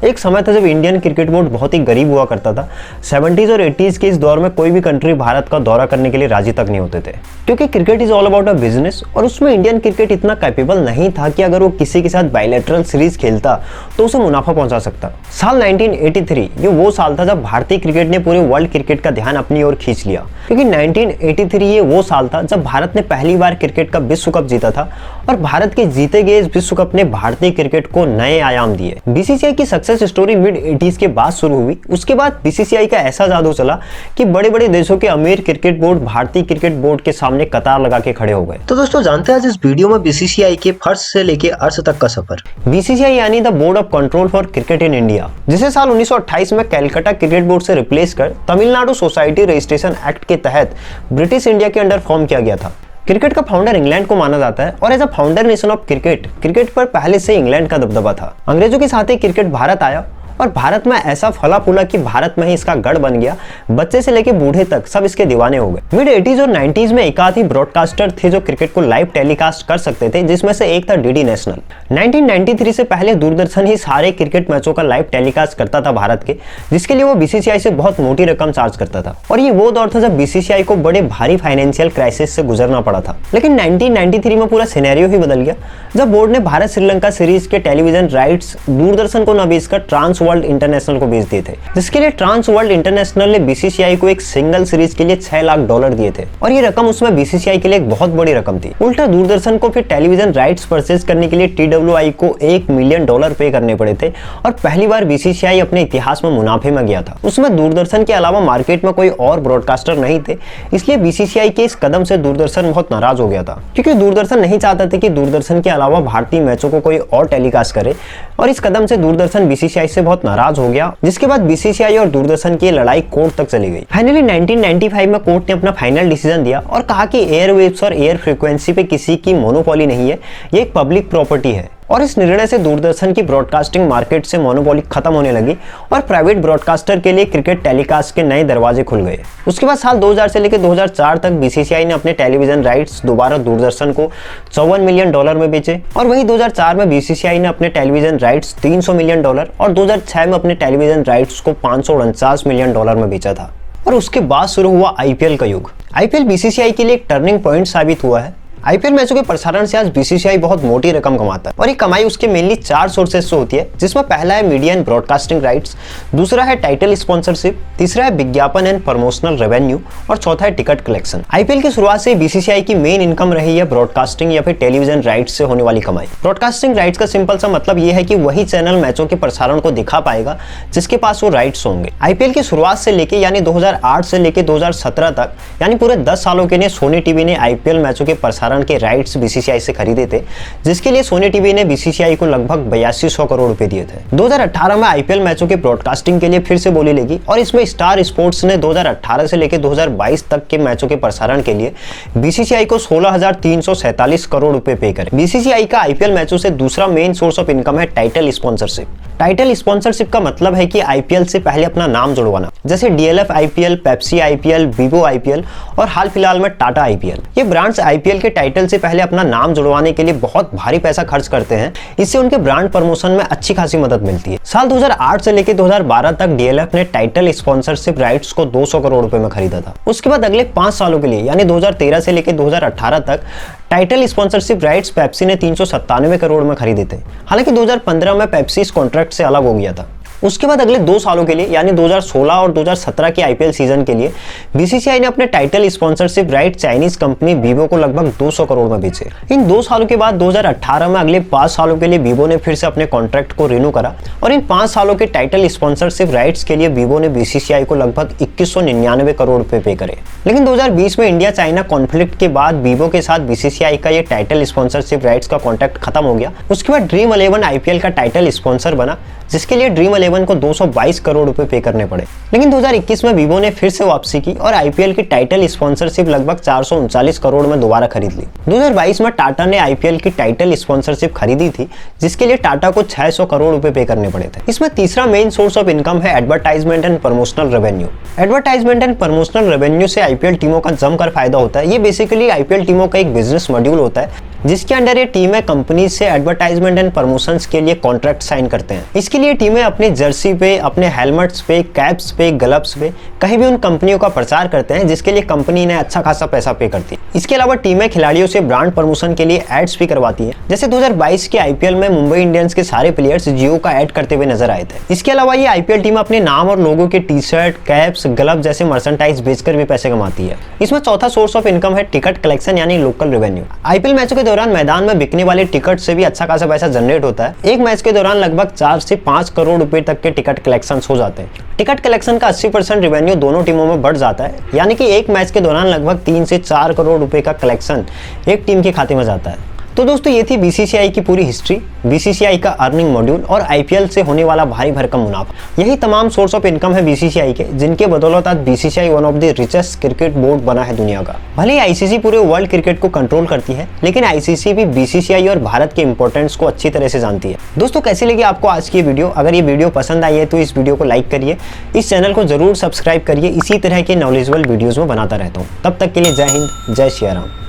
एक समय था जब इंडियन क्रिकेट बोर्ड बहुत ही गरीब हुआ करता था। 70s और 80s के इस दौर में कोई भी कंट्री भारत का दौरा करने के लिए राजी तक नहीं होते थे, क्योंकि cricket is all about a business. और उसमें इंडियन क्रिकेट इतना कैपेबल नहीं था कि अगर वो किसी के साथ बायलैटरल सीरीज खेलता तो उसे मुनाफा पहुंचा सकता। साल 1983 ये वो साल था जब भारतीय क्रिकेट ने पूरे वर्ल्ड क्रिकेट का ध्यान अपनी ओर खींच लिया, क्योंकि 1983 ये वो साल था जब भारत ने पहली बार क्रिकेट का विश्व कप जीता था और भारत के जीते गए इस विश्व कप ने भारतीय क्रिकेट को नए आयाम दिए। बीसीसीआई की सक्सेस स्टोरी मिड 80s के बाद शुरू हुई। उसके बाद बीसीसीआई का ऐसा जादू चला कि बड़े बड़े देशों के अमीर क्रिकेट बोर्ड भारतीय क्रिकेट बोर्ड के सामने कतार लगा के खड़े हो गए। तो दोस्तों जानते हैं आज इस वीडियो में बीसीसीआई के फर्श से लेके अर्श तक का सफर। बीसीसीआई यानी the board of control for cricket in India, जिसे साल 1928 में कैलकाटा क्रिकेट बोर्ड से रिप्लेस कर तमिलनाडु सोसाइटी रजिस्ट्रेशन एक्ट के तहत ब्रिटिश इंडिया के अंडर फॉर्म किया गया था। क्रिकेट का फाउंडर इंग्लैंड को माना जाता है और as a founder nation of cricket पर पहले से इंग्लैंड का दबदबा था। अंग्रेजों के साथ ही क्रिकेट भारत आया और भारत में ऐसा फला फूला कि भारत में ही इसका गढ़ बन गया। बच्चे से लेके बूढ़े तक सब इसके दीवाने हो गए। मिड 80s और 90s में एकाध ही ब्रॉडकास्टर थे जो क्रिकेट को लाइव टेलीकास्ट कर सकते थे, जिसमें से एक था डीडी नेशनल। 1993 से पहले दूरदर्शन ही सारे क्रिकेट मैचों का लाइव टेलीकास्ट करता था भारत के, जिसके लिए वो बीसीसीआई से बहुत मोटी रकम चार्ज करता था। और ये वो दौर था जब बीसीसीआई को बड़े भारी फाइनेंशियल क्राइसिस से गुजरना पड़ा था। लेकिन 1993 में पूरा सिनेरियो ही बदल गया जब बोर्ड ने भारत श्रीलंका सीरीज के टेलीविजन राइट्स दूरदर्शन को न बेचकर ट्रांस वर्ल्ड इंटरनेशनल को बेच दिए थे, जिसके लिए ट्रांस वर्ल्ड इंटरनेशनल ने बीसीसीआई को एक सिंगल सीरीज के लिए $6 लाख दिए थे। और ये रकम उसमें बीसीसीआई के लिए एक बहुत बड़ी रकम थी। उल्टा दूरदर्शन को फिर टेलीविजन राइट्स परचेज करने के लिए TWI को $1 मिलियन पे करने पड़े थे और पहली बार बीसीसीआई अपने इतिहास में मुनाफे में गया था। उसमें दूरदर्शन के अलावा मार्केट में कोई और ब्रॉडकास्टर नहीं थे, इसलिए बीसीसीआई के इस कदम से दूरदर्शन बहुत नाराज हो गया था, क्योंकि दूरदर्शन नहीं चाहता था कि दूरदर्शन के अलावा भारतीय मैचों को कोई और टेलीकास्ट करे। और इस कदम से दूरदर्शन बीसीसीआई से बहुत नाराज हो गया, जिसके बाद बीसीसीआई और दूरदर्शन की लड़ाई कोर्ट तक चली गई। फाइनली 1995 में कोर्ट ने अपना फाइनल डिसीजन दिया और कहा कि एयरवेव्स और एयर फ्रीक्वेंसी पे किसी की मोनोपोली नहीं है, ये एक पब्लिक प्रॉपर्टी है। और इस निर्णय से दूरदर्शन की ब्रॉडकास्टिंग मार्केट से मोनोपोली खत्म होने लगी और प्राइवेट ब्रॉडकास्टर के लिए क्रिकेट टेलीकास्ट के नए दरवाजे खुल गए। उसके बाद साल 2000 से लेकर 2004 तक बीसीसीआई ने अपने टेलीविजन राइट्स दोबारा दूरदर्शन को $54 मिलियन में बेचे। और वहीं 2004 में बीसीसीआई ने अपने टेलीविजन राइट्स $300 मिलियन और 2006 में अपने टेलीविजन राइट्स को $549 मिलियन में बेचा था। और उसके बाद शुरू हुआ आईपीएल का युग। आईपीएल बीसीसीआई के लिए एक टर्निंग पॉइंट साबित हुआ है। आईपीएल मैचों के प्रसारण से आज बीसीसीआई बहुत मोटी रकम कमाता है और ये कमाई उसके मेनली 4 सोर्सेज से होती है, जिसमें पहला है मीडिया एंड ब्रॉडकास्टिंग राइट्स, दूसरा है टाइटल स्पॉन्सरशिप, तीसरा है विज्ञापन एंड प्रमोशनल रेवेन्यू और चौथा है टिकट कलेक्शन। आईपीएल की शुरुआत से बीसीसीआई की मेन इनकम रही है ब्रॉडकास्टिंग या फिर टेलीविजन राइट्स से होने वाली कमाई। ब्रॉडकास्टिंग राइट्स का सिंपल सा मतलब यह है कि वही चैनल मैचों के प्रसारण को दिखा पाएगा जिसके पास वो राइट्स होंगे। आईपीएल की शुरुआत से लेके यानी 2008 से लेके 2017 तक यानी पूरे 10 सालों के लिए सोनी टीवी ने आईपीएल मैचों के प्रसारण के राइट्स बीसीसीआई से खरीदे थे, जिसके लिए सोनी टीवी ने बीसीसीआई को लगभग 8200 करोड़ रुपए दिए थे। 2018 में आईपीएल मैचों के ब्रॉडकास्टिंग के लिए फिर से बोली लगी और इसमें स्टार स्पोर्ट्स ने 2018 से लेकर 2022 तक के मैचों के प्रसारण के लिए बीसीसीआई को 16,347 करोड़ रुपए पे करे। बीसीसीआई का आईपीएल मैचों से दूसरा मेन सोर्स ऑफ इनकम है टाइटल स्पॉन्सरशिप। टाइटल स्पॉन्सरशिप का मतलब है कि आईपीएल से पहले अपना नाम जुड़वाना, जैसे DLF IPL, Pepsi IPL, Vivo IPL और हाल फिलहाल में टाटा आईपीएल। ये ब्रांड्स आईपीएल के टाइटल से पहले अपना नाम जुड़वाने के लिए बहुत भारी पैसा खर्च करते हैं। इससे उनके ब्रांड प्रमोशन में अच्छी खासी मदद मिलती है। साल 2008 से लेकर 2012 तक डीएलएफ ने टाइटल स्पॉन्सरशिप राइट्स को 200 करोड़ रुपए में खरीदा था। उसके बाद अगले 5 सालों के लिए यानी 2013 से लेकर 2018 तक टाइटल स्पॉन्सरशिप राइट्स पेप्सी ने 397 करोड़ में खरीदे थे। हालांकि 2015 में पेप्सी इस कॉन्ट्रैक्ट से अलग हो गया था। उसके बाद अगले 2 सालों के लिए यानी 2016 और 2017 के आईपीएल सीजन के लिए बीसीसीआई ने अपने title sponsorship right Chinese company Vivo को लगभग 200 करोड़ में बेचे। इन 2 सालों के बाद 2018 में अगले 5 सालों के लिए वीवो ने फिर से अपने कॉन्ट्रैक्ट को रिन्यू करा और इन 5 सालों के टाइटल स्पॉन्सरशिप राइट्स के लिए वीवो ने बीसीसीआई को लगभग 2199 करोड़ रुपए पे करे। लेकिन 2020 में इंडिया चाइना कॉन्फ्लिक्ट के बाद वीवो के साथ बीसीसीआई का ये टाइटल स्पॉन्सरशिप राइट्स का कॉन्ट्रैक्ट खत्म हो गया। उसके बाद ड्रीम 11 आईपीएल का टाइटल स्पॉन्सर बना, जिसके लिए ड्रीम 11 को 222 करोड़ रुपए पे करने पड़े। लेकिन 2021 में वीवो ने फिर से वापसी की और आईपीएल की टाइटल स्पॉन्सरशिप लगभग 439 करोड़ में दोबारा खरीद ली। 2022 में टाटा ने आईपीएल की टाइटल स्पॉन्सरशिप खरीदी थी, जिसके लिए टाटा को 600 करोड़ रुपए पे करने पड़े थे। इसमें तीसरा मेन सोर्स ऑफ इनकम है advertisement and promotional revenue. Advertisement and promotional revenue से आईपीएल टीमों का जमकर फायदा होता है। ये बेसिकली आईपीएल टीमों का एक बिजनेस मॉड्यूल होता है, जिसके अंडर ये टीमें कंपनी से एडवर्टाइजमेंट एंड प्रमोशंस के लिए कॉन्ट्रैक्ट साइन करते हैं। इसके लिए टीमें अपने जर्सी पे, अपने हेलमेट्स पे, कैप्स पे, ग्लव्स पे कहीं भी उन कंपनियों का प्रचार करते हैं जिसके लिए कंपनी ने अच्छा खासा पैसा पे करती है। इसके अलावा टीमें खिलाड़ियों से ब्रांड प्रमोशन के लिए एड्स भी करवाती है। जैसे 2022 के आईपीएल में मुंबई इंडियंस के सारे प्लेयर्स जियो का एड करते हुए नजर आए थे। इसके अलावा ये आईपीएल टीम अपने नाम और लोगों के टी शर्ट, कैप्स, ग्लव जैसे मर्चेंडाइज बेचकर भी पैसे कमाती है। इसमें चौथा सोर्स ऑफ इनकम है टिकट कलेक्शन यानी लोकल रेवेन्यू। आईपीएल मैचों के दौरान मैदान में बिकने वाले टिकट से भी अच्छा खासा पैसा जनरेट होता है। एक मैच के दौरान लगभग 4 से 5 करोड़ रुपए तक के टिकट कलेक्शन हो जाते हैं। टिकट कलेक्शन का 80% रेवेन्यू दोनों टीमों में बढ़ जाता है, यानी कि एक मैच के दौरान लगभग 3 से 4 करोड़ रुपए का कलेक्शन एक टीम के खाते में जाता है। तो दोस्तों ये थी बीसीसीआई की पूरी हिस्ट्री, बीसीसीआई का अर्निंग मॉड्यूल और आईपीएल से होने वाला भारी भरकम मुनाफा। यही तमाम सोर्स ऑफ इनकम है बीसीसीआई के, जिनके बदौलत आज BCCI one of the richest cricket board बना है दुनिया का। भले ही आईसीसी पूरे वर्ल्ड क्रिकेट को कंट्रोल करती है, लेकिन आईसीसी भी बीसीसीआई और भारत के इंपॉर्टेंस को अच्छी तरह से जानती है। दोस्तों कैसी लगी आपको आज की वीडियो? अगर ये वीडियो पसंद आई है तो इस वीडियो को लाइक करिए, इस चैनल को जरूर सब्सक्राइब करिए। इसी तरह के नॉलेजेबल वीडियोज में बनाता रहता हूँ। तब तक के लिए जय हिंद, जय श्री राम।